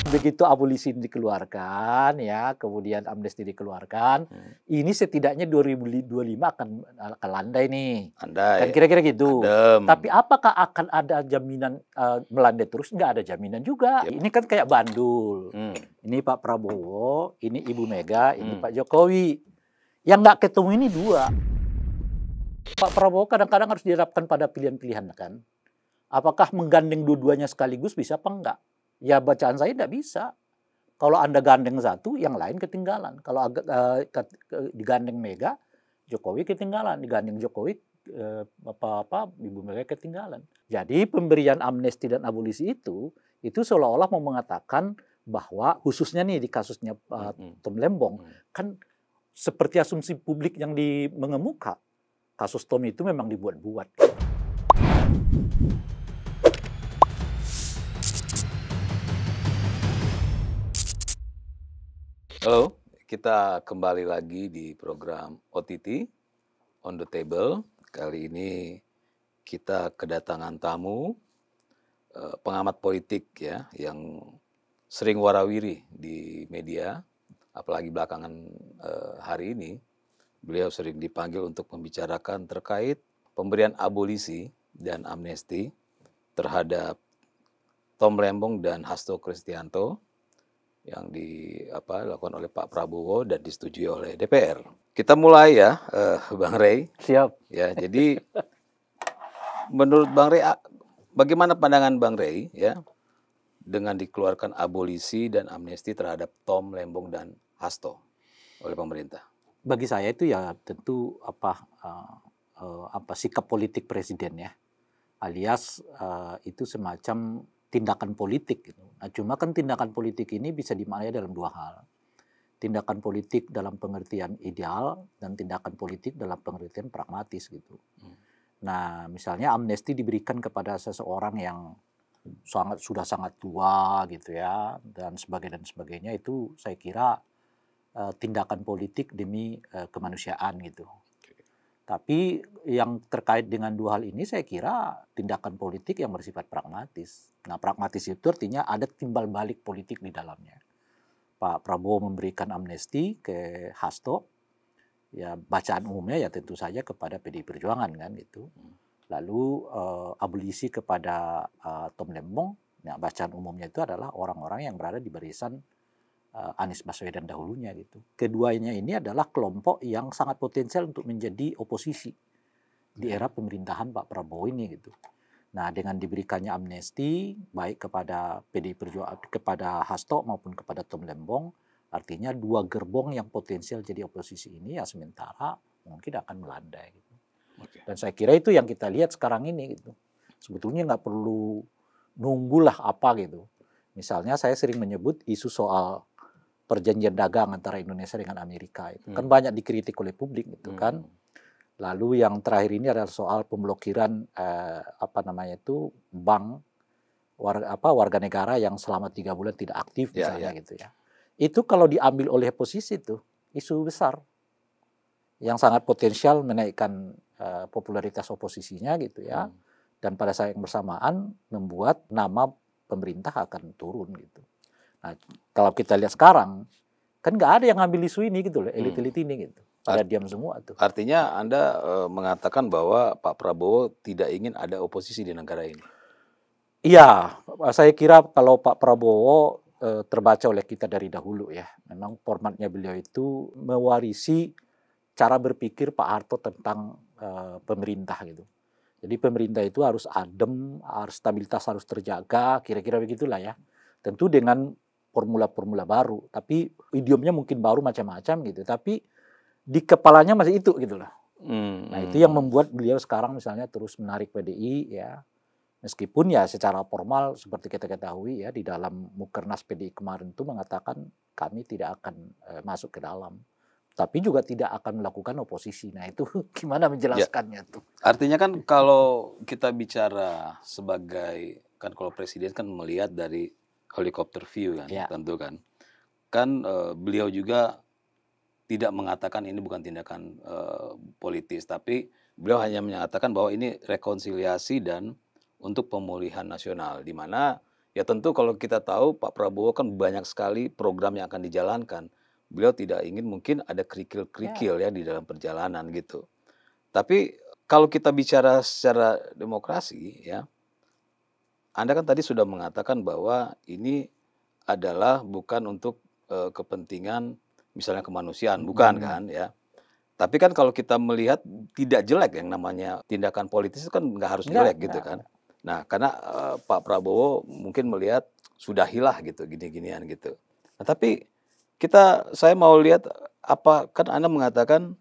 begitu abolisi dikeluarkan, ya, kemudian amnesti dikeluarkan, ini setidaknya 2025 akan landai nih. Andai. Kan kira-kira gitu. Adem. Tapi apakah akan ada jaminan melandai terus? Nggak ada jaminan juga. Yep. Ini kan kayak bandul. Ini Pak Prabowo, ini Ibu Mega, ini Pak Jokowi. Yang nggak ketemu ini dua. Pak Prabowo kadang-kadang harus dihadapkan pada pilihan-pilihan kan. Apakah menggandeng dua-duanya sekaligus bisa apa enggak? Ya bacaan saya tidak bisa. Kalau Anda gandeng satu, yang lain ketinggalan. Kalau digandeng Mega, Jokowi ketinggalan. Digandeng Jokowi, Ibu Mega ketinggalan. Jadi pemberian amnesti dan abolisi itu seolah-olah mau mengatakan bahwa khususnya nih di kasusnya Tom Lembong, kan seperti asumsi publik yang mengemuka, kasus Tom itu memang dibuat-buat. Halo, kita kembali lagi di program OTT, On The Table. Kali ini kita kedatangan tamu, pengamat politik ya, yang sering warawiri di media, apalagi belakangan hari ini. Beliau sering dipanggil untuk membicarakan terkait pemberian abolisi dan amnesti terhadap Tom Lembong dan Hasto Kristianto yang dilakukan oleh Pak Prabowo dan disetujui oleh DPR. Kita mulai ya, Bang Rey. Siap. Ya, jadi menurut Bang Rey, bagaimana pandangan Bang Rey ya dengan dikeluarkan abolisi dan amnesti terhadap Tom Lembong dan Hasto oleh pemerintah? Bagi saya itu ya tentu sikap politik presiden ya, alias itu semacam tindakan politik gitu. Nah, cuma kan tindakan politik ini bisa dimaknai dalam dua hal. Tindakan politik dalam pengertian ideal dan tindakan politik dalam pengertian pragmatis gitu. Nah, misalnya amnesti diberikan kepada seseorang yang sudah sangat tua gitu ya dan sebagainya itu saya kira tindakan politik demi kemanusiaan gitu. Tapi yang terkait dengan dua hal ini saya kira tindakan politik yang bersifat pragmatis. Nah, pragmatis itu artinya ada timbal balik politik di dalamnya. Pak Prabowo memberikan amnesti ke Hasto, ya bacaan umumnya ya tentu saja kepada PDI Perjuangan kan gitu. Lalu abolisi kepada Tom Lembong, ya bacaan umumnya itu adalah orang-orang yang berada di barisan Anies Baswedan dahulunya gitu. Keduanya ini adalah kelompok yang sangat potensial untuk menjadi oposisi di era pemerintahan Pak Prabowo ini gitu. Nah, dengan diberikannya amnesti baik kepada PDI Perjuangan, kepada Hasto maupun kepada Tom Lembong, artinya dua gerbong yang potensial jadi oposisi ini ya sementara mungkin akan melandai gitu. Dan saya kira itu yang kita lihat sekarang ini gitu. Sebetulnya nggak perlu nunggulah apa gitu. Misalnya saya sering menyebut isu soal perjanjian dagang antara Indonesia dengan Amerika itu kan banyak dikritik oleh publik gitu kan. Lalu yang terakhir ini adalah soal pemblokiran bank warga negara yang selama 3 bulan tidak aktif misalnya gitu ya. Itu kalau diambil oleh posisi itu isu besar yang sangat potensial menaikkan popularitas oposisinya gitu ya. Dan pada saat yang bersamaan membuat nama pemerintah akan turun gitu. Nah, kalau kita lihat sekarang, kan nggak ada yang ngambil isu ini gitu loh, elit-elit ini gitu. Pada diam semua tuh. Artinya Anda mengatakan bahwa Pak Prabowo tidak ingin ada oposisi di negara ini? Iya, saya kira kalau Pak Prabowo terbaca oleh kita dari dahulu ya. Memang formatnya beliau itu mewarisi cara berpikir Pak Harto tentang pemerintah gitu. Jadi pemerintah itu harus adem, stabilitas harus terjaga, kira-kira begitulah ya. Tentu dengan formula-formula baru, tapi idiomnya mungkin baru macam-macam gitu, tapi di kepalanya masih itu gitu lah. Nah itu yang membuat beliau sekarang misalnya terus menarik PDI ya, meskipun ya secara formal seperti kita ketahui ya di dalam Mukernas PDI kemarin itu mengatakan kami tidak akan masuk ke dalam, tapi juga tidak akan melakukan oposisi. Nah itu gimana menjelaskannya tuh? Artinya kan kalau kita bicara sebagai, kan kalau presiden kan melihat dari helikopter view kan, tentu kan beliau juga tidak mengatakan ini bukan tindakan politis, tapi beliau hanya menyatakan bahwa ini rekonsiliasi dan untuk pemulihan nasional, di mana Ya tentu kalau kita tahu Pak Prabowo kan banyak sekali program yang akan dijalankan. Beliau tidak ingin mungkin ada kerikil-kerikil ya di dalam perjalanan gitu. Tapi kalau kita bicara secara demokrasi ya, Anda kan tadi sudah mengatakan bahwa ini adalah bukan untuk kepentingan misalnya kemanusiaan, bukan kan ya. Tapi kan kalau kita melihat tidak jelek yang namanya tindakan politis itu kan nggak harus jelek gitu kan. Nah, karena Pak Prabowo mungkin melihat sudahilah gitu gini-ginian gitu. Nah, tapi saya mau lihat apa kan Anda mengatakan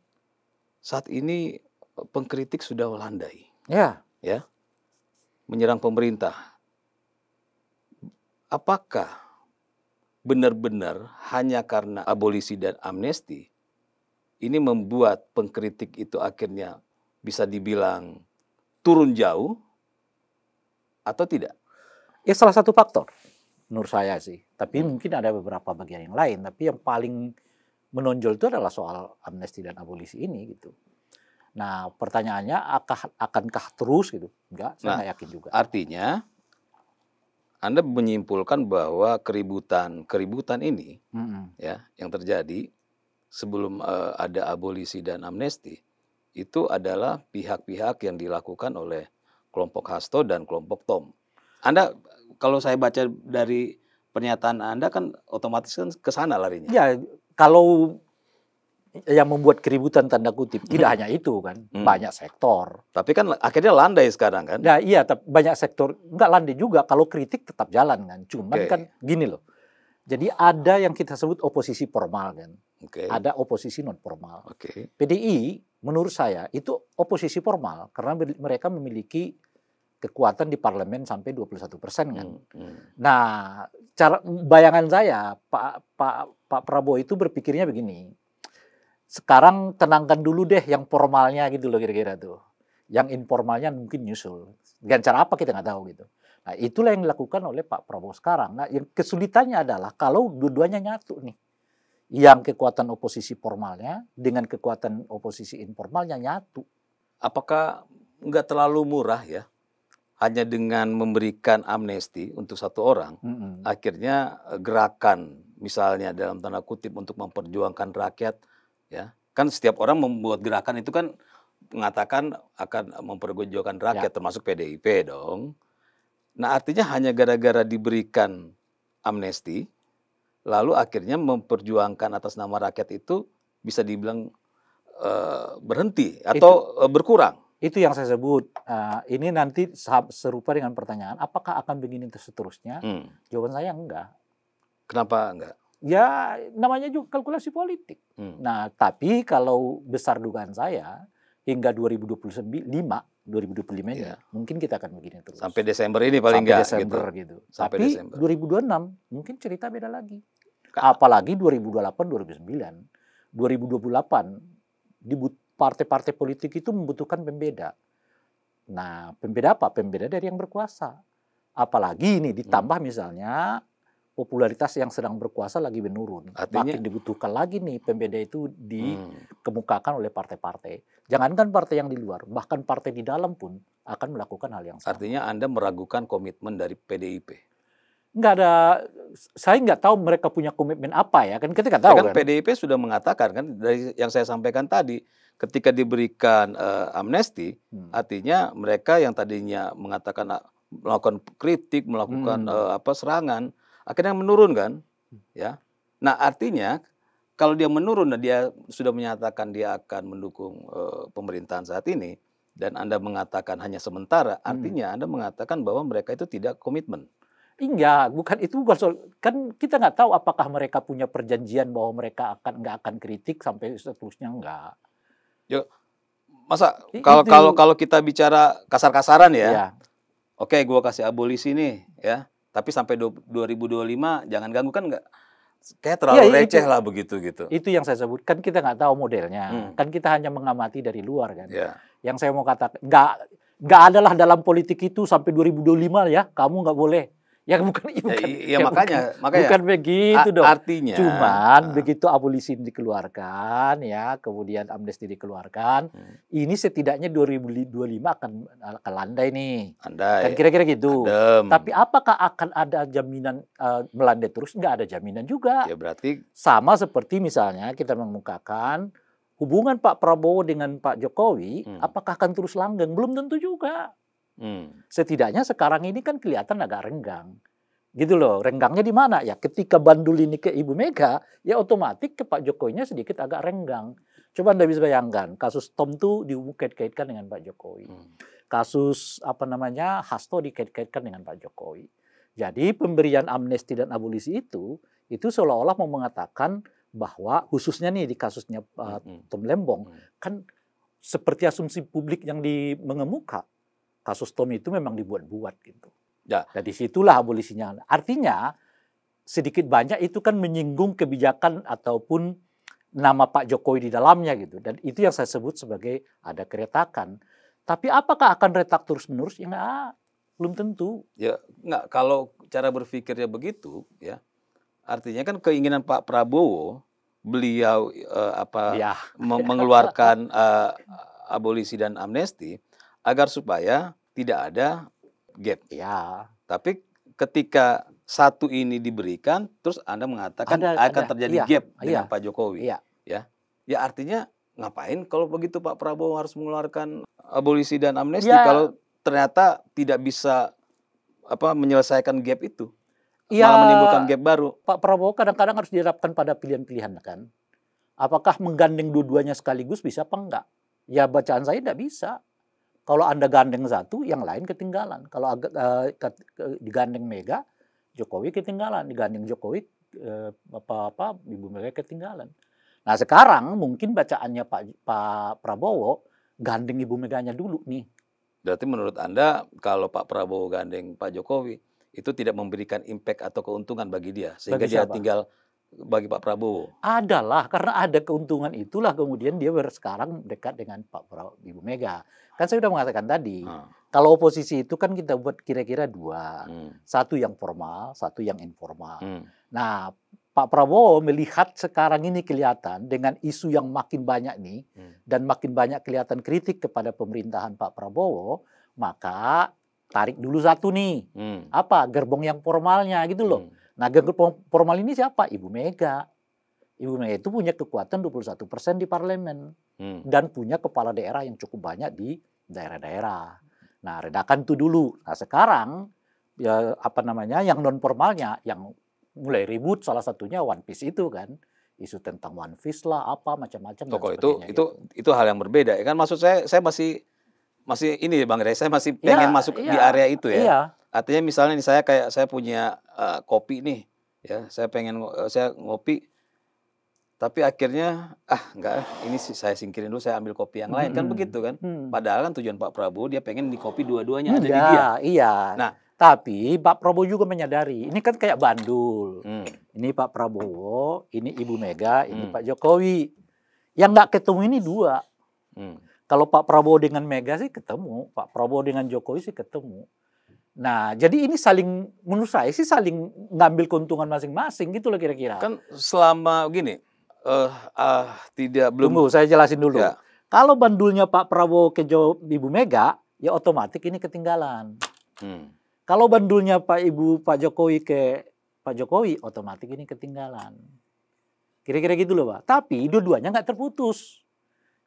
saat ini pengkritik sudah landai. Ya. Ya. Menyerang pemerintah. Apakah benar-benar hanya karena abolisi dan amnesti ini membuat pengkritik itu akhirnya bisa dibilang turun jauh atau tidak? Ya salah satu faktor menurut saya sih. Tapi mungkin ada beberapa bagian yang lain. Tapi yang paling menonjol itu adalah soal amnesti dan abolisi ini gitu. Nah pertanyaannya akankah terus gitu? Enggak, saya nggak yakin juga. Artinya Anda menyimpulkan bahwa keributan ini ya yang terjadi sebelum ada abolisi dan amnesti itu adalah pihak-pihak yang dilakukan oleh kelompok Hasto dan kelompok Tom. Anda kalau saya baca dari pernyataan Anda kan otomatis kan ke sana larinya. Ya, kalau yang membuat keributan tanda kutip tidak hanya itu kan, banyak sektor. Tapi kan akhirnya landai sekarang kan? Ya iya, banyak sektor nggak landai juga. Kalau kritik tetap jalan kan. Cuman kan gini loh. Jadi ada yang kita sebut oposisi formal kan. Ada oposisi non formal. PDI menurut saya itu oposisi formal karena mereka memiliki kekuatan di parlemen sampai 21% kan. Nah, bayangan saya Pak Prabowo itu berpikirnya begini. Sekarang tenangkan dulu deh yang formalnya gitu loh kira-kira tuh. Yang informalnya mungkin nyusul. Dengan cara apa kita nggak tahu gitu. Nah, itulah yang dilakukan oleh Pak Prabowo sekarang. Nah, yang kesulitannya adalah kalau dua-duanya nyatu nih. Yang kekuatan oposisi formalnya dengan kekuatan oposisi informalnya nyatu. Apakah nggak terlalu murah ya? Hanya dengan memberikan amnesti untuk satu orang, akhirnya gerakan misalnya dalam tanda kutip untuk memperjuangkan rakyat, ya kan setiap orang membuat gerakan itu kan mengatakan akan memperjuangkan rakyat, termasuk PDIP dong. Nah artinya hanya gara-gara diberikan amnesti, lalu akhirnya memperjuangkan atas nama rakyat itu bisa dibilang berhenti atau berkurang. Itu yang saya sebut. Ini nanti serupa dengan pertanyaan, apakah akan begini seterusnya? Jawaban saya enggak. Kenapa enggak? Ya namanya juga kalkulasi politik. Nah tapi kalau besar dugaan saya, hingga 2025 ini mungkin kita akan begini terus. Sampai Desember ini paling enggak Desember gitu. Sampai Tapi Desember. 2026 mungkin cerita beda lagi. Apalagi 2028, 2029. 2028 partai-partai politik itu membutuhkan pembeda. Nah, pembeda apa? Pembeda dari yang berkuasa. Apalagi ini ditambah misalnya popularitas yang sedang berkuasa lagi menurun. Artinya, makin dibutuhkan lagi nih pembeda itu dikemukakan oleh partai-partai. Jangankan partai yang di luar, bahkan partai di dalam pun akan melakukan hal yang sama. Artinya Anda meragukan komitmen dari PDIP? Nggak ada, saya nggak tahu mereka punya komitmen apa ya, kan kita nggak tahu kan. PDIP sudah mengatakan kan, dari yang saya sampaikan tadi, ketika diberikan amnesti, artinya mereka yang tadinya mengatakan melakukan kritik, melakukan serangan, akhirnya menurun kan, ya. Nah artinya kalau dia menurun dan dia sudah menyatakan dia akan mendukung pemerintahan saat ini, dan Anda mengatakan hanya sementara, artinya Anda mengatakan bahwa mereka itu tidak komitmen. Enggak, bukan itu kan kita nggak tahu apakah mereka punya perjanjian bahwa mereka nggak akan kritik sampai seterusnya enggak. Yo, masa kalau kita bicara kasar-kasaran ya, oke, gue kasih abolisi nih ya, tapi sampai 2025 jangan ganggu kan nggak? Kayak terlalu receh lah begitu gitu. Itu yang saya sebut, kan kita nggak tahu modelnya, kan kita hanya mengamati dari luar kan. Yang saya mau katakan nggak adalah dalam politik itu sampai 2025 ya, kamu nggak boleh. Ya bukan, Ya, makanya bukan begitu dong. Artinya, cuman begitu abolisi dikeluarkan, ya, kemudian amnesti dikeluarkan, ini setidaknya 2025 akan landai nih. Kan andai, kira-kira gitu. adem. Tapi apakah akan ada jaminan melandai terus? Nggak ada jaminan juga. Ya berarti Sama seperti misalnya kita mengemukakan hubungan Pak Prabowo dengan Pak Jokowi, apakah akan terus langgeng? Belum tentu juga. Setidaknya sekarang ini kan kelihatan agak renggang. Gitu loh, renggangnya di mana? Ya ketika bandul ini ke Ibu Mega, ya otomatis ke Pak Jokowinya sedikit agak renggang. Coba Anda bisa bayangkan, kasus Tom tuh dikait-kaitkan dengan Pak Jokowi. Kasus Hasto dikait-kaitkan dengan Pak Jokowi. Jadi pemberian amnesti dan abolisi itu seolah-olah mau mengatakan bahwa khususnya nih di kasusnya Tom Lembong, kan seperti asumsi publik yang mengemuka, kasus Tom itu memang dibuat-buat gitu. Ya. Dan disitulah abolisinya. Artinya sedikit banyak itu kan menyinggung kebijakan ataupun nama Pak Jokowi di dalamnya gitu. Dan itu yang saya sebut sebagai ada keretakan. Tapi apakah akan retak terus-menerus? Ya enggak, belum tentu. Ya enggak, kalau cara berpikirnya begitu ya. Artinya kan keinginan Pak Prabowo, beliau mengeluarkan abolisi dan amnesti agar supaya tidak ada gap. Ya. Tapi ketika satu ini diberikan, terus Anda mengatakan akan terjadi gap dengan Pak Jokowi. Ya artinya ngapain kalau begitu Pak Prabowo harus mengeluarkan abolisi dan amnesti kalau ternyata tidak bisa menyelesaikan gap itu, malah menimbulkan gap baru. Pak Prabowo kadang-kadang harus dihadapkan pada pilihan-pilihan kan. Apakah menggandeng dua-duanya sekaligus bisa apa enggak? Ya bacaan saya tidak bisa. Kalau Anda gandeng satu, yang lain ketinggalan. Kalau digandeng Mega, Jokowi ketinggalan. Digandeng Jokowi, Ibu Mega ketinggalan. Nah sekarang mungkin bacaannya Pak Prabowo, gandeng Ibu Meganya dulu nih. Berarti menurut Anda, kalau Pak Prabowo gandeng Pak Jokowi, itu tidak memberikan impact atau keuntungan bagi dia? Sehingga dia tinggal bagi Pak Prabowo? Adalah, karena ada keuntungan itulah kemudian dia sekarang dekat dengan Ibu Mega. Kan saya sudah mengatakan tadi, kalau oposisi itu kan kita buat kira-kira dua. Satu yang formal, satu yang informal. Nah, Pak Prabowo melihat sekarang ini kelihatan dengan isu yang makin banyak nih, dan makin banyak kelihatan kritik kepada pemerintahan Pak Prabowo, maka tarik dulu satu nih. Gerbong yang formalnya gitu loh. Nah, gerbong formal ini siapa? Ibu Mega. Ibu Mega itu punya kekuatan 21% di parlemen. Dan punya kepala daerah yang cukup banyak di daerah-daerah. Nah, redakan itu dulu. Nah, sekarang yang non formalnya yang mulai ribut, salah satunya One Piece itu kan. Isu tentang One Piece lah, macam-macam. Kalau itu hal yang berbeda ya kan. Maksud saya masih ini Bang Rey, saya masih pengen masuk di area itu ya. Iya. Artinya misalnya nih saya punya kopi nih, ya saya ngopi, tapi akhirnya enggak, ini saya singkirin dulu, saya ambil kopi yang lain, kan begitu kan. Padahal kan tujuan Pak Prabowo dia pengen di kopi dua-duanya ada di dia. Iya. Nah, tapi Pak Prabowo juga menyadari, ini kan kayak bandul. Ini Pak Prabowo, ini Ibu Mega, ini Pak Jokowi. Yang nggak ketemu ini dua. Kalau Pak Prabowo dengan Mega sih ketemu, Pak Prabowo dengan Jokowi sih ketemu. Nah, jadi ini menurut saya sih saling ngambil keuntungan masing-masing gitu loh kira-kira. Kan selama gini, belum. Tunggu, saya jelasin dulu. Ya. Kalau bandulnya Pak Prabowo ke Ibu Mega, ya otomatis ini ketinggalan. Kalau bandulnya Pak Jokowi ke Pak Jokowi, otomatis ini ketinggalan. Kira-kira gitu loh Pak. Tapi dua-duanya nggak terputus.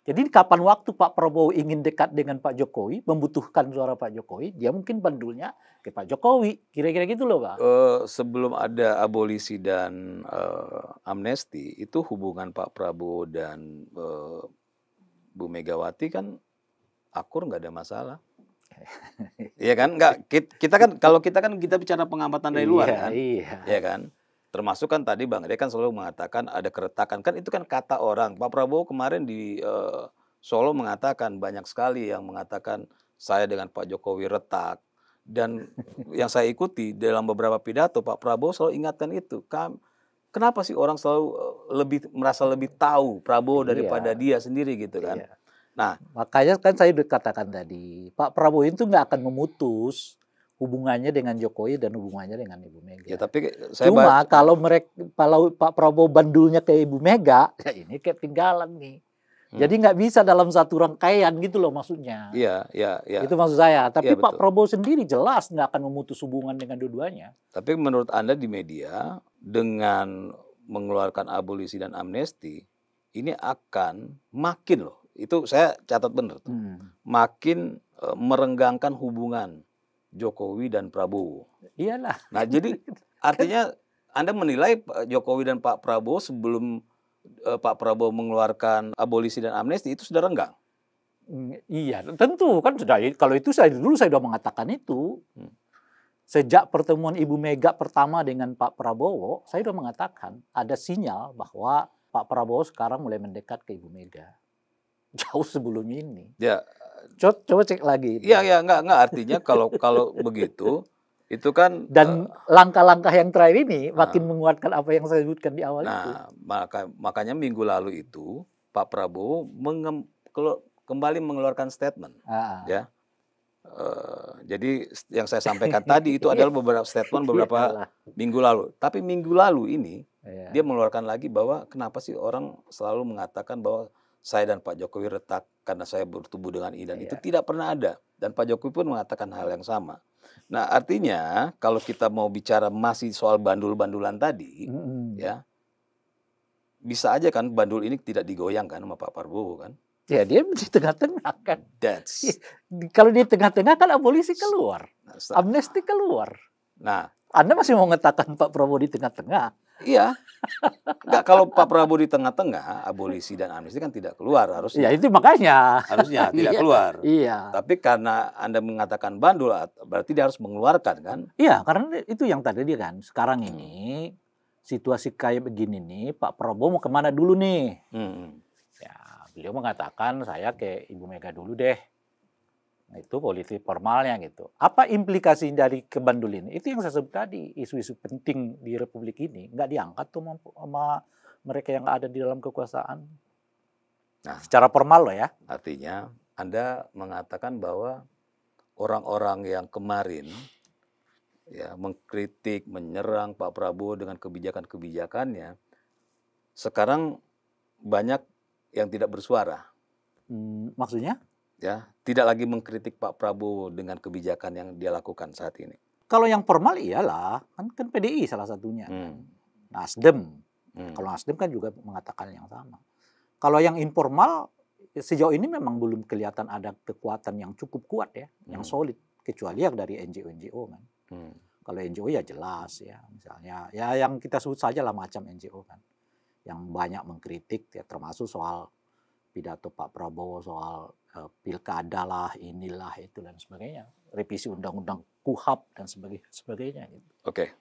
Jadi kapan waktu Pak Prabowo ingin dekat dengan Pak Jokowi, membutuhkan suara Pak Jokowi, dia mungkin bandulnya ke Pak Jokowi. Kira-kira gitu loh Pak. Sebelum ada abolisi dan amnesti, itu hubungan Pak Prabowo dan Bu Megawati kan akur, nggak ada masalah. Iya kan? Nggak, kalau kita bicara pengamatan dari luar kan. Iya kan? Termasuk kan tadi Bang Rey kan selalu mengatakan ada keretakan. Kan itu kan kata orang. Pak Prabowo kemarin di Solo mengatakan, banyak sekali yang mengatakan saya dengan Pak Jokowi retak. Dan yang saya ikuti dalam beberapa pidato, Pak Prabowo selalu ingatkan itu. Kenapa sih orang selalu merasa lebih tahu Prabowo daripada dia sendiri gitu kan. Nah, makanya kan saya udah katakan tadi, Pak Prabowo itu nggak akan memutus hubungannya dengan Jokowi dan hubungannya dengan Ibu Mega. Ya, tapi saya Cuma kalau Pak Prabowo bandulnya ke Ibu Mega, ya ini ketinggalan nih. Jadi nggak bisa dalam satu rangkaian gitu loh maksudnya. Iya, iya, iya. Itu maksud saya. Tapi Ya, Pak Prabowo sendiri jelas nggak akan memutus hubungan dengan dua-duanya. Tapi menurut Anda di media, dengan mengeluarkan abolisi dan amnesti, ini akan makin loh, itu saya catat benar tuh, makin merenggangkan hubungan Jokowi dan Prabowo. Iyalah. Nah, jadi artinya Anda menilai Jokowi dan Pak Prabowo sebelum Pak Prabowo mengeluarkan abolisi dan amnesti itu sudah renggang? Iya, tentu kan sudah. Kalau itu saya sudah mengatakan itu. Sejak pertemuan Ibu Mega pertama dengan Pak Prabowo, saya sudah mengatakan ada sinyal bahwa Pak Prabowo sekarang mulai mendekat ke Ibu Mega. Jauh sebelum ini. Ya. Coba cek lagi. Iya, enggak artinya kalau begitu itu kan, dan langkah-langkah yang terakhir ini makin menguatkan apa yang saya sebutkan di awal itu. Makanya minggu lalu itu Pak Prabowo kembali mengeluarkan statement, ya. Jadi yang saya sampaikan tadi itu adalah beberapa statement beberapa minggu lalu. Tapi minggu lalu ini dia mengeluarkan lagi bahwa kenapa sih orang selalu mengatakan bahwa saya dan Pak Jokowi retak karena saya bertubuh dengan ini dan itu tidak pernah ada. Dan Pak Jokowi pun mengatakan hal yang sama. Nah, artinya kalau kita mau bicara masih soal bandul-bandulan tadi, ya bisa aja kan bandul ini tidak digoyangkan sama Pak Prabowo kan? Ya dia di tengah-tengah kan. Kalau di tengah-tengah kan abolisi keluar, amnesti keluar. Nah, Anda masih mau mengatakan Pak Prabowo di tengah-tengah? Iya. Enggak, kalau Pak Prabowo di tengah-tengah, abolisi dan amnesti kan tidak keluar harusnya. Ya itu makanya. Harusnya tidak keluar. Iya. Tapi karena Anda mengatakan bandul, berarti dia harus mengeluarkan kan? Iya, karena itu yang tadi dia kan. Sekarang ini situasi kayak begini nih, Pak Prabowo mau kemana dulu nih? Ya, beliau mengatakan saya ke Ibu Mega dulu deh. Nah, itu politik formalnya gitu. Apa implikasi dari kebandulan? Itu yang saya sebut tadi, isu-isu penting di Republik ini nggak diangkat tuh sama mereka yang ada di dalam kekuasaan. Nah, secara formal loh ya. Artinya Anda mengatakan bahwa orang-orang yang kemarin ya mengkritik, menyerang Pak Prabowo dengan kebijakan-kebijakannya, sekarang banyak yang tidak bersuara. Maksudnya? Ya, tidak lagi mengkritik Pak Prabowo dengan kebijakan yang dia lakukan saat ini. Kalau yang formal iyalah, kan PDI salah satunya. Nasdem. Kalau Nasdem kan juga mengatakan yang sama. Kalau yang informal, sejauh ini memang belum kelihatan ada kekuatan yang cukup kuat ya, yang solid. Kecuali yang dari NGO-NGO kan. Kalau NGO ya jelas ya, misalnya ya yang kita sebut saja lah macam NGO kan. Yang banyak mengkritik ya, termasuk soal pidato Pak Prabowo soal pilkada lah, inilah itu dan sebagainya, revisi undang-undang KUHAP dan sebagainya. Gitu. Oke,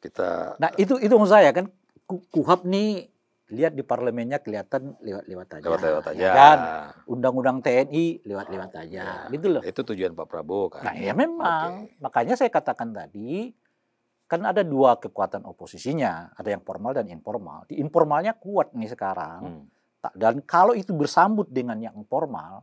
kita. Nah itu maksud saya kan KUHAP nih lihat di parlemennya kelihatan lewat-lewat aja. Lewat-lewat aja. Dan undang-undang TNI lewat-lewat aja, gitu loh. Itu tujuan Pak Prabowo kan. Nah ya memang, makanya saya katakan tadi kan ada dua kekuatan oposisinya, ada yang formal dan informal. Di informalnya kuat nih sekarang. Dan kalau itu bersambut dengan yang formal,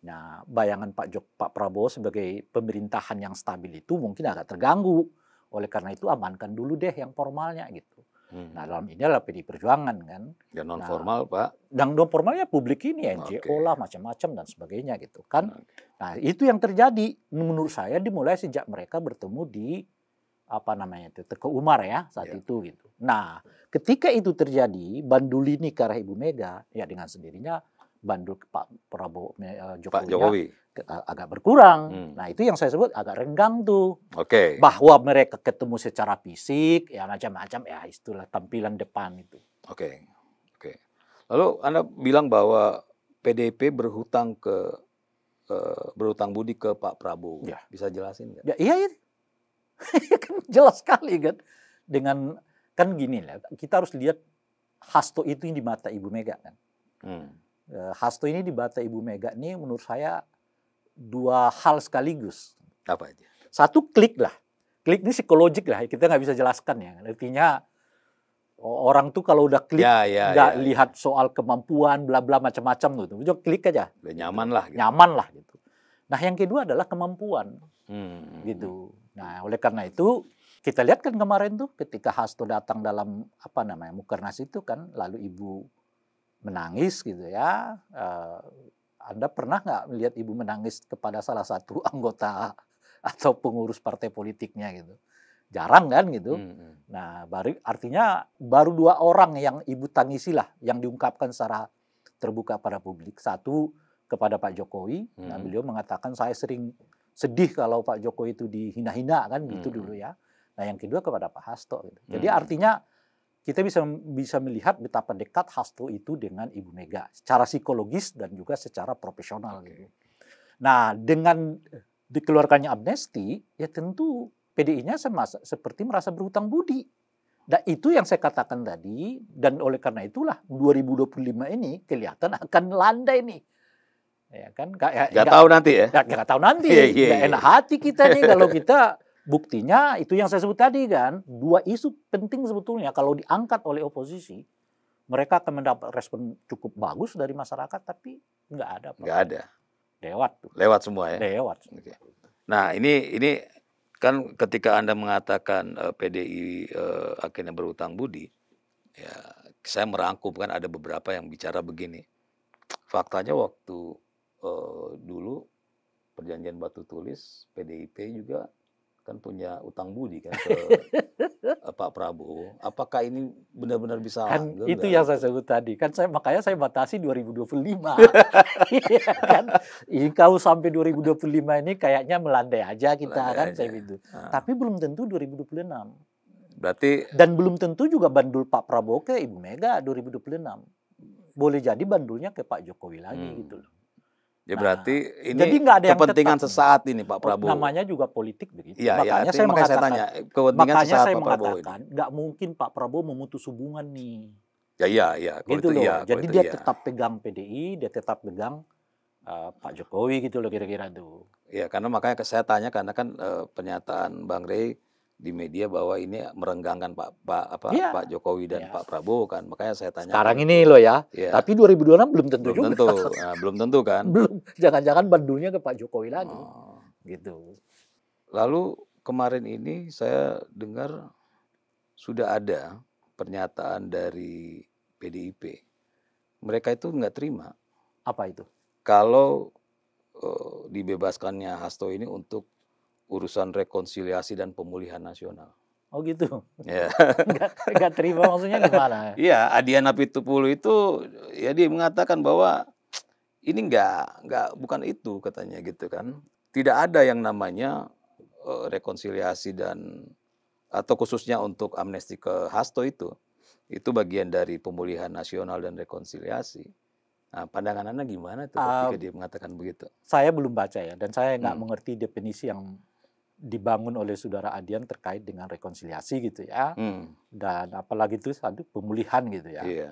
nah bayangan Pak Prabowo sebagai pemerintahan yang stabil itu mungkin agak terganggu. Oleh karena itu amankan dulu deh yang formalnya gitu. Nah dalam ini adalah PD Perjuangan kan. Dan non formal Pak. Dan non formalnya publik ini NGO lah macam-macam dan sebagainya gitu kan. Nah itu yang terjadi menurut saya dimulai sejak mereka bertemu di apa namanya itu Teguh Umar ya saat itu gitu. Nah ketika itu terjadi bandul ini ke arah Ibu Mega ya dengan sendirinya bandul Pak Prabowo Jokowi agak berkurang. Nah itu yang saya sebut agak renggang tuh. Bahwa mereka ketemu secara fisik ya macam-macam ya istilah tampilan depan itu. Oke. Lalu Anda bilang bahwa PDIP berhutang budi ke Pak Prabowo. Ya. Bisa jelasin nggak? Ya iya. Kan jelas sekali kan dengan kan gini lah kita harus lihat Hasto itu di mata Ibu Mega kan. Hasto ini di mata Ibu Mega ini menurut saya dua hal sekaligus. Apa aja? Satu klik lah, klik ini psikologik lah kita nggak bisa jelaskan ya. Artinya orang tuh kalau udah klik nggak lihat soal kemampuan bla bla macam-macam tuh, klik aja. Udah nyaman lah. Gitu. Nyaman lah gitu. Nah, yang kedua adalah kemampuan, gitu. Nah, oleh karena itu kita lihat kan kemarin tuh ketika Hasto datang dalam Mukernas itu kan, lalu Ibu menangis gitu ya. Anda pernah nggak melihat Ibu menangis kepada salah satu anggota atau pengurus partai politiknya gitu? Jarang kan gitu. Nah, artinya baru 2 orang yang Ibu tangisi lah, yang diungkapkan secara terbuka pada publik. Satu kepada Pak Jokowi, nah beliau mengatakan saya sering sedih kalau Pak Jokowi itu dihina-hina kan gitu dulu ya. Nah, yang kedua kepada Pak Hasto gitu. Jadi artinya kita bisa melihat betapa dekat Hasto itu dengan Ibu Mega secara psikologis dan juga secara profesional gitu. Nah, dengan dikeluarkannya amnesti, ya tentu PDI-nya seperti merasa berhutang budi. Dan itu yang saya katakan tadi, dan oleh karena itulah 2025 ini kelihatan akan landai nih. Ya kan? Nggak tahu nanti ya? Nggak tahu nanti. Nggak enak hati kita nih kalau kita buktinya itu yang saya sebut tadi kan. 2 isu penting sebetulnya kalau diangkat oleh oposisi, mereka akan mendapat respon cukup bagus dari masyarakat, tapi nggak ada. Nggak ada. Lewat tuh. Lewat semua ya? Lewat. Okay. Nah, ini kan ketika Anda mengatakan PDI akhirnya berhutang budi, ya saya merangkum kan ada beberapa yang bicara begini. Faktanya waktu dulu perjanjian batu tulis, PDIP juga kan punya utang budi kan ke Pak Prabowo. Apakah ini benar-benar bisa kan langgeng? Itu yang saya sebut tadi. Kan makanya saya batasi 2025. Iya kan? Kalau sampai 2025 ini kayaknya melandai aja kita Melandai kan aja. saya gitu. Tapi belum tentu 2026. Berarti Dan belum tentu juga bandul Pak Prabowo ke Ibu Mega 2026. Boleh jadi bandulnya ke Pak Jokowi lagi gitu loh. Ya berarti ini jadi nggak ada yang kepentingan tetap. sesaat ini Pak Prabowo. Namanya juga politik begitu. Iya, makanya saya makanya saya mengatakan, tanya, kepentingan sesaat Pak Prabowo ini. nggak mungkin Pak Prabowo memutus hubungan nih. Ya, iya. Gitu loh. Jadi dia tetap pegang PDI, dia tetap pegang Pak Jokowi gitu loh kira-kira tuh. Ya, karena makanya saya tanya karena kan pernyataan Bang Rey di media bahwa ini merenggangkan Pak Jokowi dan Pak Prabowo kan. Makanya saya tanya. Sekarang ini loh ya. Tapi 2026 belum tentu juga. Belum tentu kan. Belum. Jangan-jangan bandulnya ke Pak Jokowi lagi. Gitu. Lalu kemarin ini saya dengar sudah ada pernyataan dari PDIP. Mereka itu nggak terima. Apa itu? Kalau dibebaskannya Hasto ini untuk urusan rekonsiliasi dan pemulihan nasional. Oh gitu. Ya. Nggak terima maksudnya gimana? Iya, Adiana Pitupulu itu ya dia mengatakan bahwa ini bukan itu katanya gitu kan. Tidak ada yang namanya rekonsiliasi atau khususnya untuk amnesti ke Hasto itu bagian dari pemulihan nasional dan rekonsiliasi. Nah, pandangan Anda gimana tuh ketika dia mengatakan begitu? Saya belum baca ya, dan saya nggak mengerti definisi yang dibangun oleh saudara Adian terkait dengan rekonsiliasi gitu ya, dan apalagi itu pemulihan gitu ya. Iya.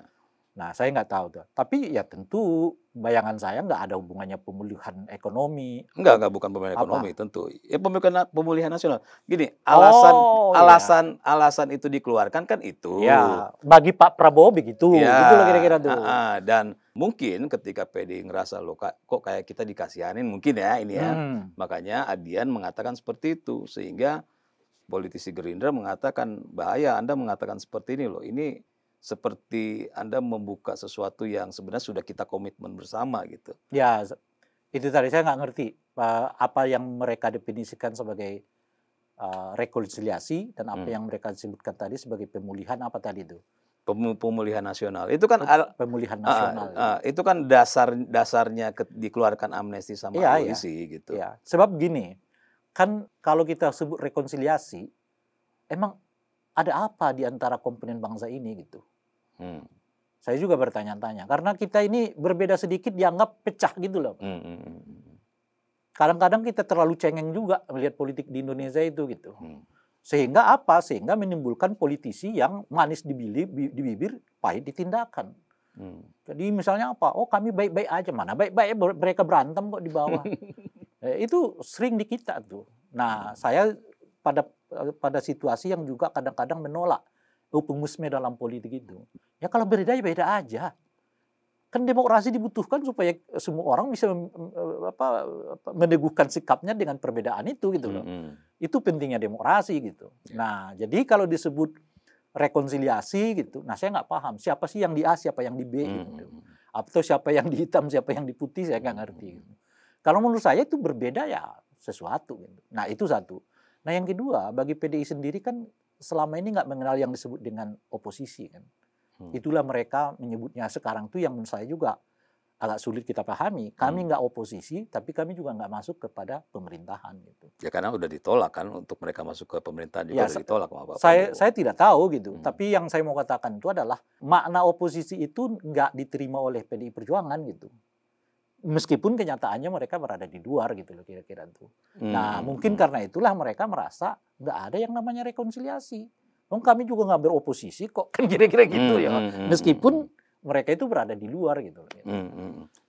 Nah, saya nggak tahu tuh. Tapi ya tentu bayangan saya nggak ada hubungannya pemulihan ekonomi. Bukan pemulihan ekonomi tentu. Ya pemulihan nasional. Gini, alasan itu dikeluarkan kan itu. Ya, bagi Pak Prabowo begitu. Ya, gitu loh kira-kira tuh. Dan mungkin ketika PDI ngerasa loh kok kayak kita dikasihanin mungkin ya ini ya. Makanya Adian mengatakan seperti itu. Sehingga politisi Gerindra mengatakan bahaya Anda mengatakan seperti ini loh. Ini seperti Anda membuka sesuatu yang sebenarnya sudah kita komitmen bersama gitu. Ya, itu tadi saya nggak ngerti apa yang mereka definisikan sebagai rekonsiliasi dan apa yang mereka sebutkan tadi sebagai pemulihan apa tadi itu? Pemulihan nasional. Itu kan pemulihan nasional. itu kan dasarnya dikeluarkan amnesti sama polisi gitu. Iya. Sebab gini, kan kalau kita sebut rekonsiliasi, emang ada apa di antara komponen bangsa ini gitu? Saya juga bertanya-tanya karena kita ini berbeda sedikit dianggap pecah gitu loh. Kadang-kadang kita terlalu cengeng juga melihat politik di Indonesia itu gitu. Sehingga apa? Sehingga menimbulkan politisi yang manis di bibir, pahit di tindakan. Jadi misalnya apa? Oh kami baik-baik aja, mana baik-baik mereka berantem kok di bawah. Itu sering di kita tuh. Nah saya pada situasi yang juga kadang-kadang menolak optimisme dalam politik itu. Ya kalau beda ya beda aja. Kan demokrasi dibutuhkan supaya semua orang bisa meneguhkan sikapnya dengan perbedaan itu gitu loh. Itu pentingnya demokrasi gitu. Nah, jadi kalau disebut rekonsiliasi gitu, nah saya nggak paham siapa sih yang di A, siapa yang di B gitu. Atau siapa yang di hitam, siapa yang di putih, saya nggak ngerti. Gitu. Kalau menurut saya itu berbeda ya sesuatu. Gitu. Nah itu satu. Nah yang kedua, bagi PDI sendiri kan selama ini nggak mengenal yang disebut dengan oposisi kan. Itulah mereka menyebutnya sekarang tuh yang menurut saya juga agak sulit kita pahami. Kami nggak oposisi, tapi kami juga nggak masuk kepada pemerintahan gitu. Ya karena udah ditolak kan untuk mereka masuk ke pemerintahan juga Ya, udah ditolak sama Pak saya Prabowo. tidak tahu gitu. Tapi yang saya mau katakan itu adalah makna oposisi itu nggak diterima oleh PDI Perjuangan gitu. Meskipun kenyataannya mereka berada di luar gitu loh kira-kira tuh. Nah mungkin karena itulah mereka merasa nggak ada yang namanya rekonsiliasi. Kami juga nggak beroposisi kok kan kira-kira gitu ya. Meskipun mereka itu berada di luar gitu.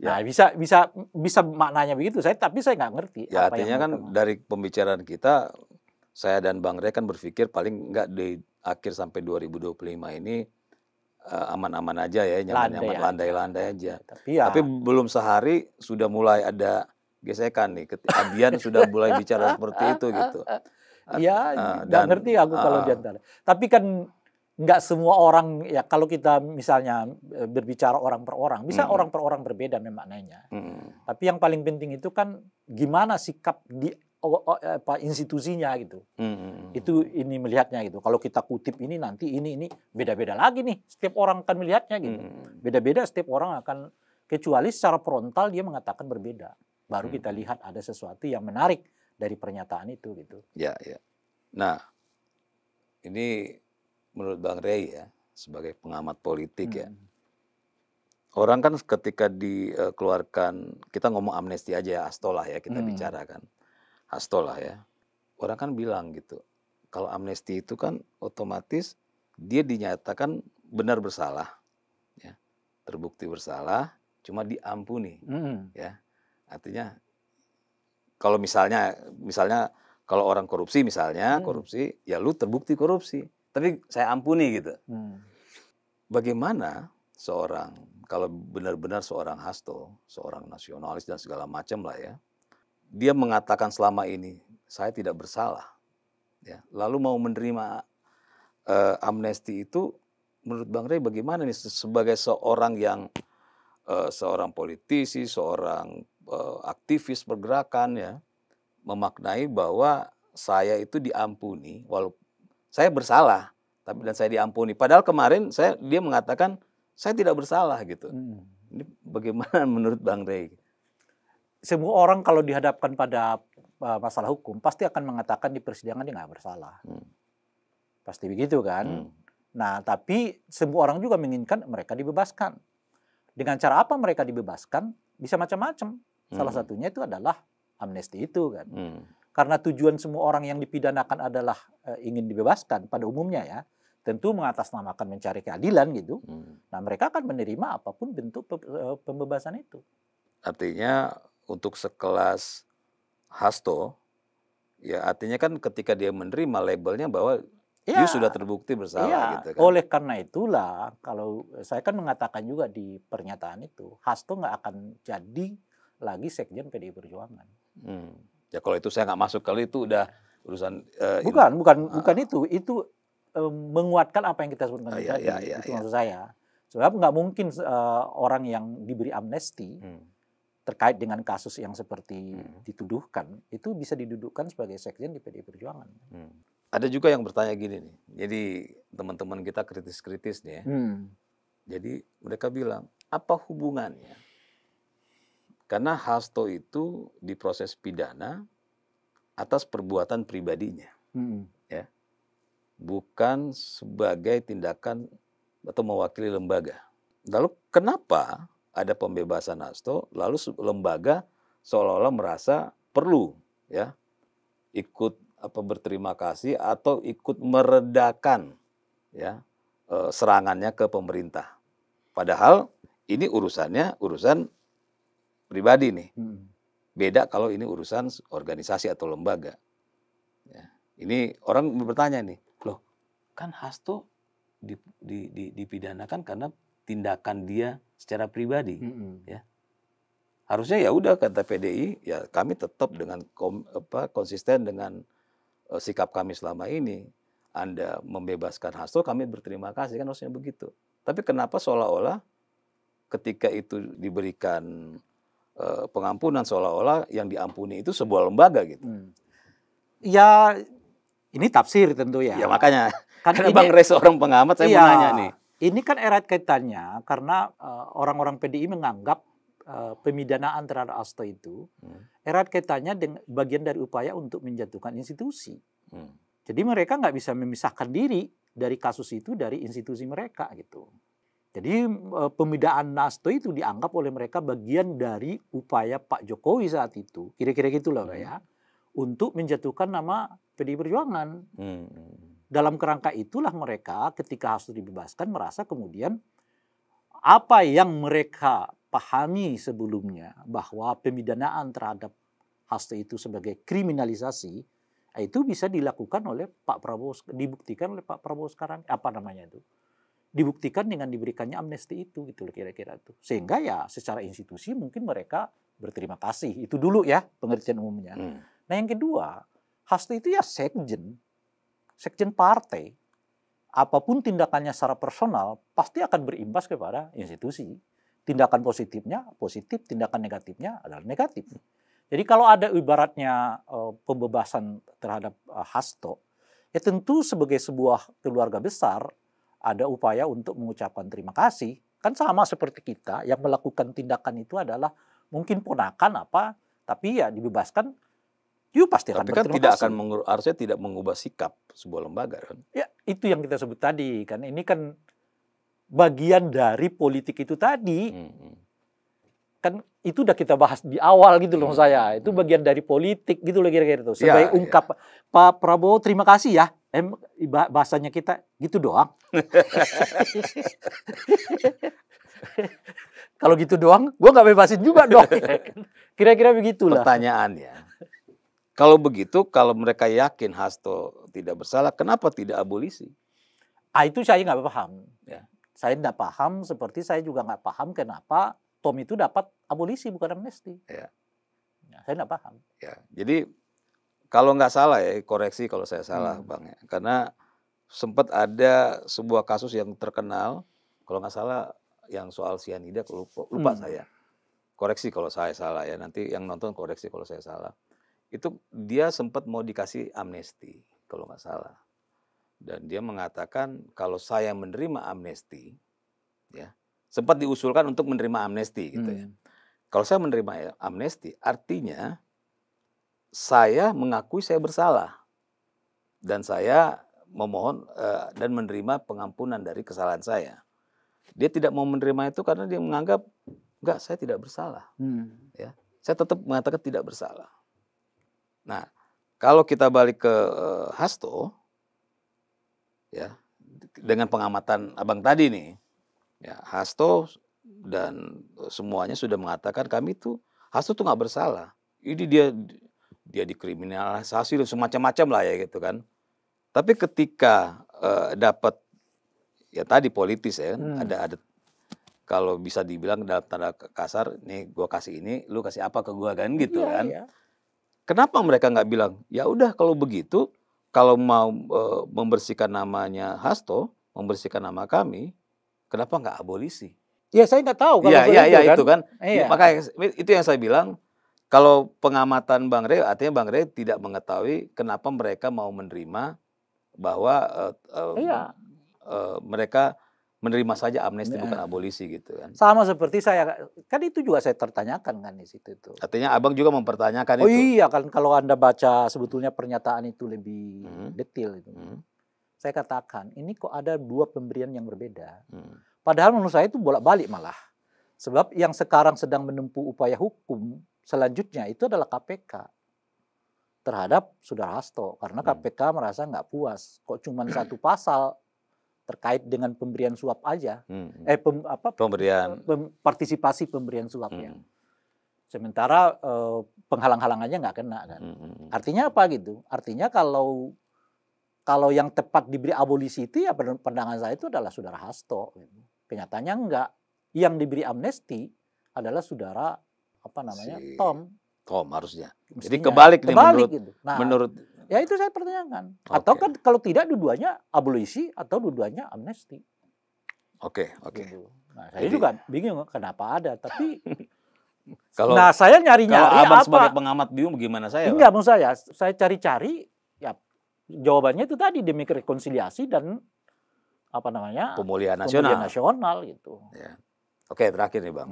Nah bisa maknanya begitu. Tapi saya nggak ngerti. Ya artinya kan dari pembicaraan kita, saya dan Bang Rey kan berpikir paling nggak di akhir sampai 2025 ini aman-aman aja ya, nyaman-nyaman, landai-landai aja. Tapi belum sehari sudah mulai ada gesekan nih. Adian sudah mulai bicara seperti itu gitu. Ya, nggak ngerti aku kalau diantara. Tapi kan nggak semua orang ya kalau kita misalnya berbicara orang per orang, bisa orang per orang berbeda maknanya. Tapi yang paling penting itu kan gimana sikap di institusinya gitu. Itu ini melihatnya gitu. Kalau kita kutip ini nanti ini beda-beda lagi nih. Setiap orang akan melihatnya gitu. Beda-beda setiap orang akan, kecuali secara frontal dia mengatakan berbeda. Baru kita lihat ada sesuatu yang menarik dari pernyataan itu gitu. Ya. Nah, ini menurut Bang Rey ya, sebagai pengamat politik ya. Orang kan ketika dikeluarkan, kita ngomong amnesti aja ya, hasto lah ya kita bicarakan. Hasto lah ya. Orang kan bilang gitu, kalau amnesti itu kan otomatis dia dinyatakan benar bersalah. Ya, terbukti bersalah, cuma diampuni. Ya, artinya kalau misalnya kalau orang korupsi misalnya, korupsi, ya lu terbukti korupsi, tapi saya ampuni gitu. Bagaimana kalau benar-benar seorang hasto, seorang nasionalis dan segala macam lah ya, dia mengatakan selama ini saya tidak bersalah, ya, lalu mau menerima amnesti itu, menurut Bang Rey bagaimana nih sebagai seorang yang seorang politisi, seorang aktivis pergerakan ya, memaknai bahwa saya itu diampuni walaupun saya bersalah, tapi dan saya diampuni. Padahal kemarin dia mengatakan saya tidak bersalah gitu. Ini bagaimana menurut Bang Rey? Semua orang kalau dihadapkan pada masalah hukum pasti akan mengatakan di persidangan dia nggak bersalah. Pasti begitu kan. Nah tapi semua orang juga menginginkan mereka dibebaskan. Dengan cara apa mereka dibebaskan? Bisa macam-macam. Salah satunya itu adalah amnesti itu kan. Karena tujuan semua orang yang dipidanakan adalah ingin dibebaskan pada umumnya ya. Tentu mengatasnamakan mencari keadilan gitu. Nah mereka akan menerima apapun bentuk pembebasan itu. Artinya untuk sekelas hasto, ya artinya kan ketika dia menerima labelnya bahwa dia sudah terbukti bersalah gitu kan. Oleh karena itulah kalau saya kan mengatakan juga di pernyataan itu, hasto nggak akan jadi lagi sekjen PDI Perjuangan. Ya kalau itu saya nggak masuk, kalau itu udah urusan bukan itu menguatkan apa yang kita sebutkan tadi. Itu maksud saya. Sebab nggak mungkin orang yang diberi amnesti terkait dengan kasus yang seperti dituduhkan itu bisa didudukkan sebagai sekjen di PDI Perjuangan. Ada juga yang bertanya gini nih. Jadi teman-teman kita kritis-kritis nih ya. Jadi mereka bilang apa hubungannya? Karena hasto itu diproses pidana atas perbuatan pribadinya, ya, bukan sebagai tindakan atau mewakili lembaga. Lalu kenapa ada pembebasan hasto, lalu lembaga seolah-olah merasa perlu, ya, ikut berterima kasih atau ikut meredakan, ya, serangannya ke pemerintah. Padahal ini urusan pribadi nih. Beda kalau ini urusan organisasi atau lembaga. Ya. Ini orang bertanya nih, loh kan hasto dipidanakan karena tindakan dia secara pribadi. Mm-mm. Ya. Harusnya ya udah kata PDI, ya kami tetap dengan konsisten dengan sikap kami selama ini. Anda membebaskan Hasto, kami berterima kasih, kan harusnya begitu. Tapi kenapa seolah-olah ketika itu diberikan pengampunan, seolah-olah yang diampuni itu sebuah lembaga gitu. Ya ini tafsir tentu ya. Ya makanya, Kan karena ini- Bang Rey seorang pengamat, saya mau nanya nih. Ini kan erat kaitannya karena orang-orang PDI menganggap pemidanaan terhadap Hasto itu erat kaitannya dengan bagian dari upaya untuk menjatuhkan institusi. Jadi mereka nggak bisa memisahkan diri dari kasus itu dari institusi mereka gitu. Jadi pemidaan Hasto itu dianggap oleh mereka bagian dari upaya Pak Jokowi saat itu, kira-kira gitulah ya, untuk menjatuhkan nama PDI Perjuangan. Dalam kerangka itulah mereka ketika Hasto dibebaskan merasa kemudian apa yang mereka pahami sebelumnya bahwa pemidanaan terhadap Hasto itu sebagai kriminalisasi itu bisa dilakukan oleh Pak Prabowo, dibuktikan oleh Pak Prabowo sekarang, dibuktikan dengan diberikannya amnesti itu gitu kira-kira itu. Sehingga ya secara institusi mungkin mereka berterima kasih. Itu dulu ya pengertian umumnya. Nah yang kedua, Hasto itu ya sekjen partai. Apapun tindakannya secara personal pasti akan berimbas kepada institusi. Tindakan positifnya positif, tindakan negatifnya adalah negatif. Jadi kalau ada ibaratnya pembebasan terhadap Hasto, ya tentu sebagai sebuah keluarga besar ada upaya untuk mengucapkan terima kasih. Kan sama seperti kita yang melakukan tindakan itu adalah mungkin ponakan tapi ya dibebaskan, you pasti akan Tapi kan berterima tidak kasih. akan harusnya tidak mengubah sikap sebuah lembaga kan. Ya itu yang kita sebut tadi kan, ini kan bagian dari politik itu tadi. Kan itu udah kita bahas di awal gitu loh saya. Itu bagian dari politik gitu loh kira-kira itu. Sebagai ungkap Pak Prabowo terima kasih ya. Bahasanya kita gitu doang. Kalau gitu doang, gue nggak bebasin juga dong. Kira-kira begitulah. Pertanyaannya, kalau begitu, kalau mereka yakin Hasto tidak bersalah, kenapa tidak abolisi? Itu saya nggak paham. Ya. Saya nggak paham, seperti saya juga nggak paham kenapa Tom itu dapat abolisi bukan amnesti. Ya. Saya nggak paham. Ya. Jadi kalau nggak salah ya, koreksi kalau saya salah Bang ya. Karena sempat ada sebuah kasus yang terkenal, kalau nggak salah yang soal sianida, lupa saya. Koreksi kalau saya salah ya, nanti yang nonton koreksi kalau saya salah. Itu dia sempat mau dikasih amnesti kalau nggak salah. Dan dia mengatakan kalau saya menerima amnesti, ya sempat diusulkan untuk menerima amnesti gitu ya. Kalau saya menerima amnesti, artinya saya mengakui saya bersalah dan saya memohon dan menerima pengampunan dari kesalahan saya. Dia tidak mau menerima itu karena dia menganggap enggak, saya tidak bersalah. Ya, saya tetap mengatakan tidak bersalah. Nah, kalau kita balik ke Hasto, ya dengan pengamatan abang tadi nih. Ya, Hasto dan semuanya sudah mengatakan kami tuh Hasto tuh nggak bersalah. Ini dia dikriminalisasi semacam-macam lah ya gitu kan. Tapi ketika dapat ya tadi politis ya ada kalau bisa dibilang dalam tanda kasar, nih gue kasih ini, lu kasih apa ke gue kan gitu kan. Iya. Kenapa mereka nggak bilang ya udah kalau begitu kalau mau membersihkan namanya Hasto, membersihkan nama kami, kenapa nggak abolisi? Ya saya nggak tahu kalau itu kan. Iya. Makanya itu yang saya bilang. Kalau pengamatan Bang Rey, artinya Bang Rey tidak mengetahui kenapa mereka mau menerima bahwa mereka menerima saja amnesti bukan abolisi gitu kan. Sama seperti saya, kan itu juga saya tertanyakan kan di situ itu. Artinya abang juga mempertanyakan itu. Oh iya kan kalau Anda baca sebetulnya pernyataan itu lebih detail itu. Saya katakan ini kok ada dua pemberian yang berbeda. Padahal menurut saya itu bolak-balik malah. Sebab yang sekarang sedang menempuh upaya hukum selanjutnya itu adalah KPK terhadap Saudara Hasto. Karena KPK merasa nggak puas. Kok cuma satu pasal terkait dengan pemberian suap aja. Partisipasi pemberian suapnya. Sementara penghalang-halangannya nggak kena kan. Artinya apa gitu? Artinya kalau yang tepat diberi abolisi itu ya pandangan saya itu adalah Saudara Hasto. Gitu. Kenyataannya enggak. Yang diberi amnesti adalah saudara Tom. Tom harusnya. Mestinya. Jadi kebalik nih gitu. Nah, menurut ya itu saya pertanyakan. Atau kan kalau tidak dua-duanya abolisi atau dua-duanya amnesti. Oke. Gitu. Nah, saya juga bingung kenapa ada, tapi kalau saya nyari-nyari kalau abang apa? Sebagai pengamat bingung gimana saya? Enggak, mau saya cari-cari ya jawabannya itu tadi demi rekonsiliasi dan pemulihan nasional gitu. Ya. Oke, terakhir nih Bang.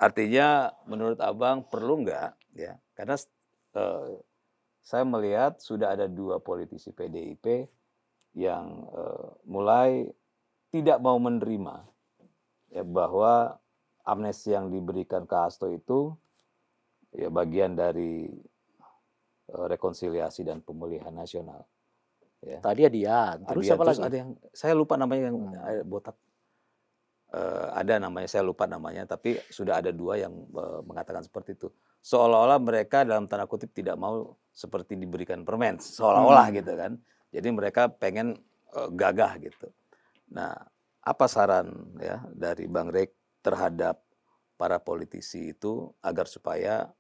Artinya menurut abang perlu nggak ya? Karena saya melihat sudah ada 2 politisi PDIP yang mulai tidak mau menerima ya bahwa amnesti yang diberikan ke Hasto itu ya bagian dari rekonsiliasi dan pemulihan nasional. Ya. Tadi Adian, terus siapa lagi? Ada yang saya lupa namanya yang botak. Ada namanya, saya lupa namanya, tapi sudah ada 2 yang mengatakan seperti itu. Seolah-olah mereka dalam tanda kutip tidak mau seperti diberikan permen, seolah-olah gitu kan. Jadi mereka pengen gagah gitu. Nah, apa saran ya dari Bang Rey terhadap para politisi itu agar supaya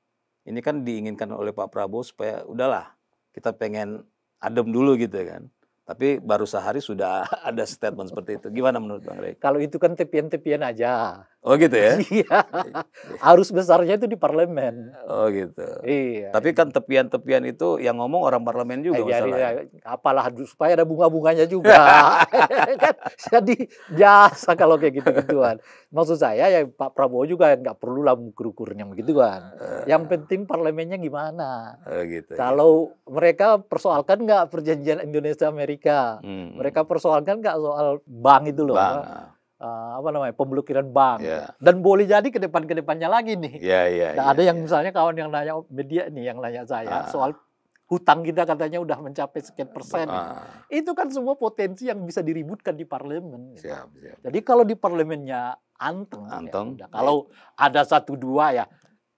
ini kan diinginkan oleh Pak Prabowo supaya udahlah kita pengen adem dulu gitu kan. Tapi baru sehari sudah ada statement seperti itu. Gimana menurut Bang Rey? Kalau itu kan tepian-tepian aja. Oh gitu ya? Iya. Arus besarnya itu di parlemen. Oh gitu. Iya. Tapi kan tepian-tepian itu yang ngomong orang parlemen juga masalahnya. Apalah supaya ada bunga-bunganya juga. Kan jadi biasa kalau kayak gitu-gituan. Maksud saya ya Pak Prabowo juga nggak perlu lah ukur-ukurnya begitu kan. Yang penting parlemennya gimana. Gitu. Kalau mereka persoalkan nggak perjanjian Indonesia Amerika. Mereka persoalkan nggak soal bank itu loh. Pemblokiran bank. Dan boleh jadi ke depannya lagi nih. Ada yang misalnya kawan yang nanya media nih yang nanya saya soal hutang kita katanya udah mencapai sekian persen. Itu kan semua potensi yang bisa diributkan di parlemen. Gitu. Jadi kalau di parlemennya anteng. Ya, kalau ada 1-2 ya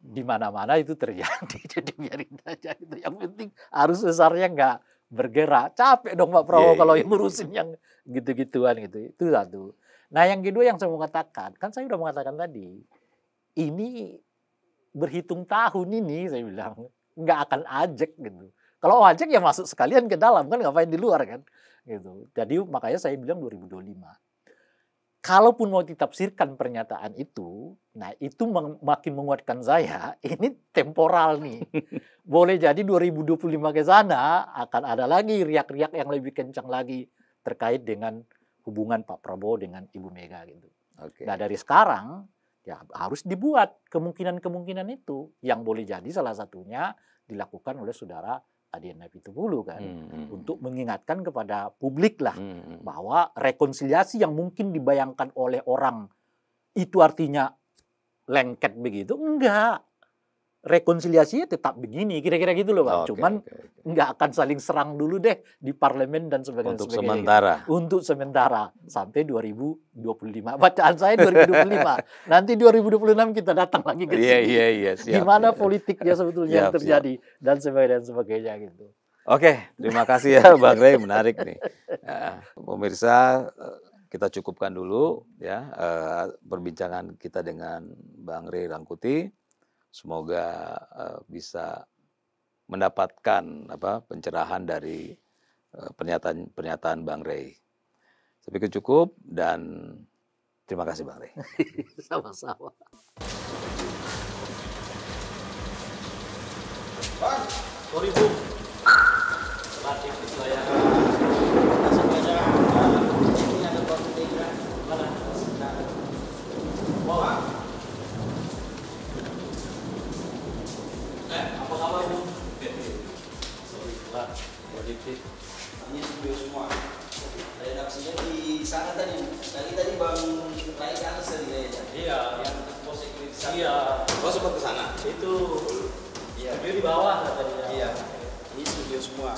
di mana-mana itu terjadi. Jadi biarin aja itu. Yang penting arus besarnya nggak bergerak. Capek dong Pak Prabowo kalau yang ngurusin yang gitu-gituan gitu. Itu satu. Nah yang kedua yang saya mau katakan, kan saya sudah mengatakan tadi, ini berhitung tahun ini saya bilang, nggak akan ajak gitu. Kalau ajak ya masuk sekalian ke dalam, kan ngapain di luar kan. Gitu. Jadi makanya saya bilang 2025. Kalaupun mau ditafsirkan pernyataan itu, nah itu makin menguatkan saya, ini temporal nih. Boleh jadi 2025 ke sana akan ada lagi riak-riak yang lebih kencang lagi terkait dengan hubungan Pak Prabowo dengan Ibu Mega gitu. Nah dari sekarang ya harus dibuat kemungkinan-kemungkinan itu yang boleh jadi salah satunya dilakukan oleh saudara Adian Apitupulu kan untuk mengingatkan kepada publik lah bahwa rekonsiliasi yang mungkin dibayangkan oleh orang itu artinya lengket begitu, enggak. Rekonsiliasinya tetap begini, kira-kira gitu loh Pak. Cuman nggak akan saling serang dulu deh di parlemen dan sebagainya. Untuk sementara. Gitu. Untuk sementara sampai 2025. Bacaan saya 2025. Nanti 2026 kita datang lagi ke sini. Iya. Gimana politiknya sebetulnya yang terjadi dan sebagainya gitu. Oke, terima kasih ya Bang Rey, menarik nih. Pemirsa, kita cukupkan dulu ya perbincangan kita dengan Bang Rey Rangkuti. Semoga bisa mendapatkan pencerahan dari pernyataan Bang Rey. Saya pikir cukup dan terima kasih Bang Rey. Sama-sama. Bang, sorry Bu. Batik itu ya. Semuanya ini ada batu tiga. Mana? Bang. Apa kabar Bu? Sorry lah, politik. Ini studio semua. Redaksinya di sana tadi. Tadi Bang Rai kan tadi kayaknya. Iya. Yang posisi di sana. Iya. Oh sempat ke sana. Itu. Iya. Studio di bawah tadi. Iya. Ini studio semua.